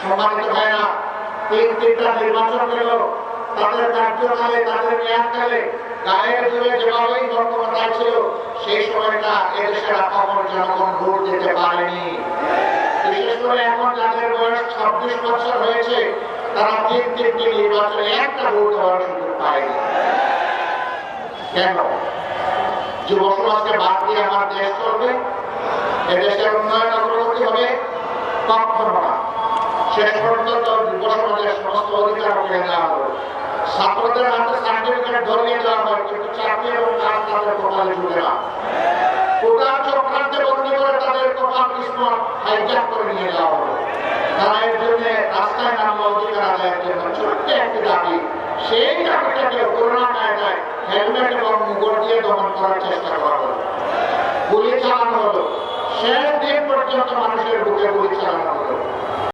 সম্মানিত ভাইরা, তিনটা নির্বাচন গেল, তাদের কার্যকালে তাদের মেয়াদকালে গায়ের জোরে যেভাবেই বর্তমান ছিল সেই সময়টা এদেশের আপামর জনগণ ভোট দিতে পারেনি। বিশেষ করে এখন যাদের বয়স 26 বছর হয়েছে তারা তিনটি নির্বাচনে একটা ভোট দেওয়ার সুযোগ পায়নি। কেন? যুব সমাজকে বাদ দিয়ে আমার দেশ চলবে? এদেশের উন্নয়ন অগ্রগতি হবে? কখনো না। শেষ পর্যন্ত যুব সমাজের সমস্ত অধিকার কেড়ে নেওয়া হবে। ছাত্রদের হাতে সার্টিফিকেট ধরিয়ে দেওয়া হয়, কিন্তু চাকরি এবং কাজ তাদের কপালে জুটে না। কোটা চক্রান্তে বন্দী করে তাদের কপাল কিসমত হাইজ্যাক করে নিয়ে যাওয়া হবে। তারা এর জন্য রাস্তায় নামা অধিকার আদায়ের জন্য ছোট্ট একটি দাবি, সেই দাবিটাকে করোনা কায়দায় হেলমেট এবং মুগর দিয়ে দমন করার চেষ্টা করা হলো। গুলি চালানো হলো, শেষ দিন পর্যন্ত মানুষের বুকে গুলি চালানো হলো।